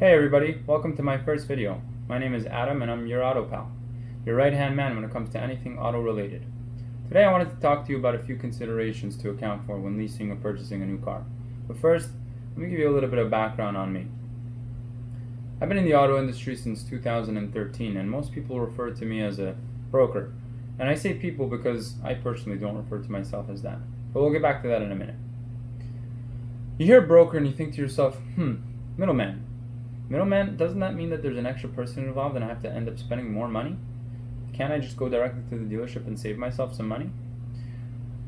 Hey everybody, welcome to my first video. My name is Adam and I'm your auto pal, your right hand man when it comes to anything auto related. Today I wanted to talk to you about a few considerations to account for when leasing or purchasing a new car. But first, let me give you a little bit of background on me. I've been in the auto industry since 2013 and most people refer to me as a broker. And I say people because I personally don't refer to myself as that. But we'll get back to that in a minute. You hear broker and you think to yourself, middleman. Middleman, doesn't that mean that there's an extra person involved and I have to end up spending more money? Can't I just go directly to the dealership and save myself some money?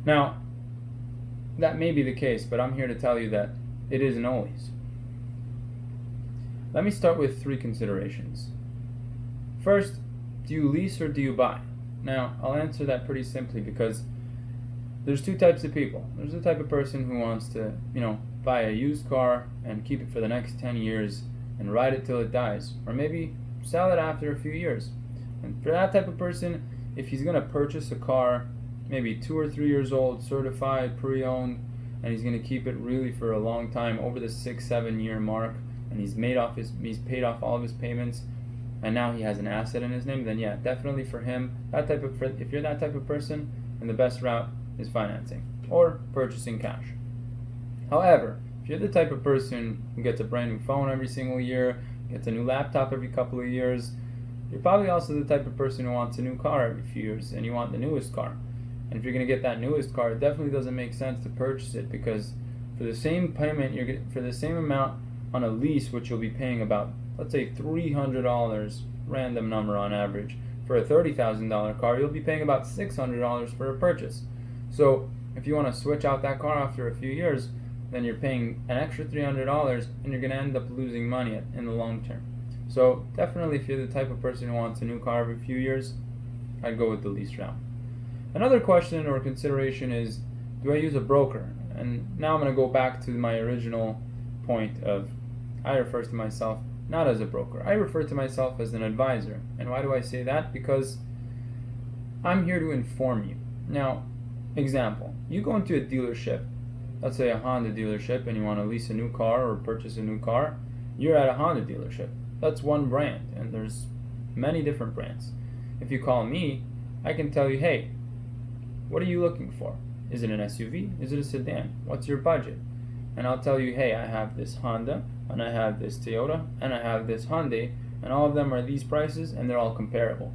Now, that may be the case, but I'm here to tell you that it isn't always. Let me start with three considerations. First, do you lease or do you buy? Now, I'll answer that pretty simply because there's two types of people. There's the type of person who wants to, buy a used car and keep it for the next 10 years and ride it till it dies, or maybe sell it after a few years. And for that type of person, if he's going to purchase a car, maybe 2 or 3 years old, certified, pre-owned, and he's going to keep it really for a long time, over the 6-7 year mark, and he's paid off all of his payments, and now he has an asset in his name, then yeah, definitely for him, if you're that type of person, then the best route is financing or purchasing cash. However, if you're the type of person who gets a brand new phone every single year, gets a new laptop every couple of years, you're probably also the type of person who wants a new car every few years and you want the newest car. And if you're going to get that newest car, it definitely doesn't make sense to purchase it because for the same payment, for the same amount on a lease, which you'll be paying about, let's say $300, random number on average, for a $30,000 car, you'll be paying about $600 for a purchase. So if you want to switch out that car after a few years, then you're paying an extra $300 and you're going to end up losing money in the long term. So definitely if you're the type of person who wants a new car every few years, I'd go with the lease route. Another question or consideration is, do I use a broker? And now I'm going to go back to my original point of I refer to myself not as a broker. I refer to myself as an advisor. And why do I say that? Because I'm here to inform you. Now, example, you go into a dealership, let's say a Honda dealership, and you want to lease a new car or purchase a new car. You're at a Honda dealership. That's one brand, and there's many different brands. If you call me, I can tell you, hey, what are you looking for? Is it an SUV? Is it a sedan? What's your budget? And I'll tell you, hey, I have this Honda, and I have this Toyota, and I have this Hyundai, and all of them are these prices, and they're all comparable.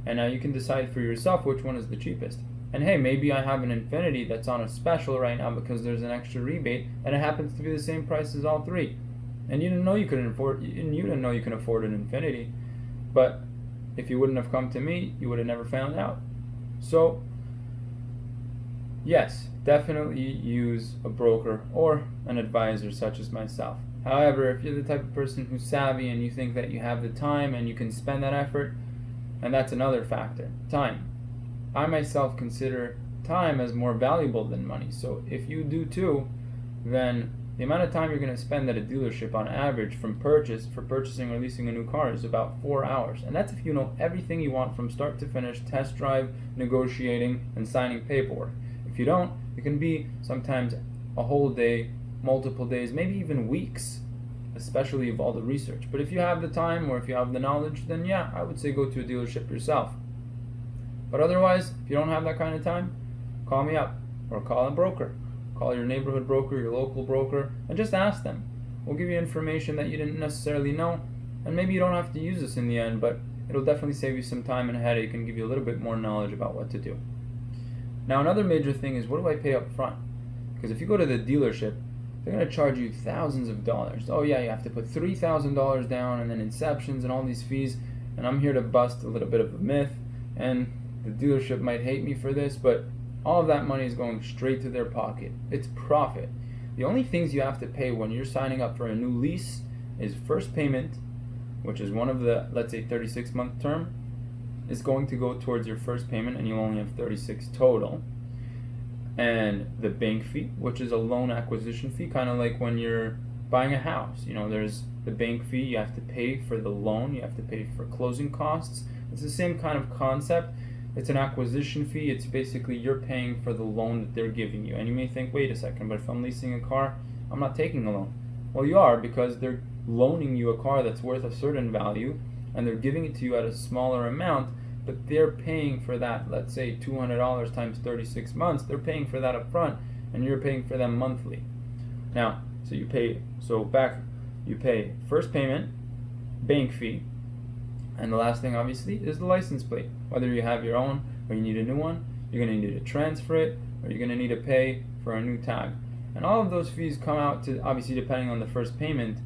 And now you can decide for yourself which one is the cheapest. And hey, maybe I have an Infiniti that's on a special right now because there's an extra rebate, and it happens to be the same price as all three. And you didn't know you can afford an Infiniti, but if you wouldn't have come to me, you would have never found out. So, yes, definitely use a broker or an advisor such as myself. However, if you're the type of person who's savvy and you think that you have the time and you can spend that effort, and that's another factor, time. I myself consider time as more valuable than money. So if you do too, then the amount of time you're going to spend at a dealership on average for purchasing or leasing a new car is about 4 hours. And that's if you know everything you want from start to finish, test drive, negotiating, and signing paperwork. If you don't, it can be sometimes a whole day, multiple days, maybe even weeks, especially of all the research. But if you have the time or if you have the knowledge, then yeah, I would say go to a dealership yourself. But otherwise, if you don't have that kind of time, call me up or call a broker. Call your neighborhood broker, your local broker, and just ask them. We'll give you information that you didn't necessarily know, and maybe you don't have to use this in the end, but it'll definitely save you some time and headache and give you a little bit more knowledge about what to do. Now, another major thing is, what do I pay up front? Because if you go to the dealership, they're going to charge you thousands of dollars. Oh yeah, you have to put $3,000 down and then inceptions and all these fees, and I'm here to bust a little bit of a myth, and the dealership might hate me for this, but all of that money is going straight to their pocket. It's profit. The only things you have to pay when you're signing up for a new lease is first payment, which is one of the, let's say, 36-month term, is going to go towards your first payment, and you'll only have 36 total. And the bank fee, which is a loan acquisition fee, kind of like when you're buying a house. There's the bank fee, you have to pay for the loan, you have to pay for closing costs. It's the same kind of concept. It's an acquisition fee. It's basically you're paying for the loan that they're giving you. And you may think, wait a second, but if I'm leasing a car, I'm not taking a loan. Well, you are, because they're loaning you a car that's worth a certain value, and they're giving it to you at a smaller amount, but they're paying for that, let's say $200 times 36 months, they're paying for that up front, and you're paying for them monthly. Now, you pay first payment, bank fee, and the last thing obviously is the license plate. Whether you have your own or you need a new one, you're going to need to transfer it, or you're going to need to pay for a new tag. And all of those fees come out to, obviously depending on the first payment,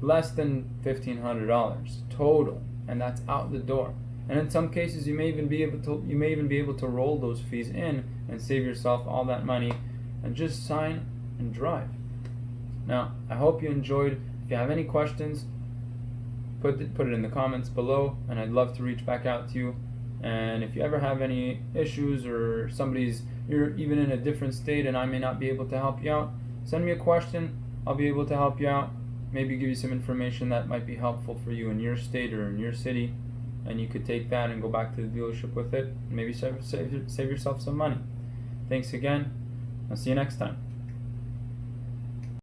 less than $1,500 total, and that's out the door. And in some cases, you may even be able to roll those fees in and save yourself all that money and just sign and drive. Now, I hope you enjoyed. If you have any questions, put it in the comments below, and I'd love to reach back out to you. And if you ever have any issues, or you're even in a different state and I may not be able to help you out, send me a question. I'll be able to help you out. Maybe give you some information that might be helpful for you in your state or in your city, and you could take that and go back to the dealership with it, and maybe save yourself some money. Thanks again. I'll see you next time.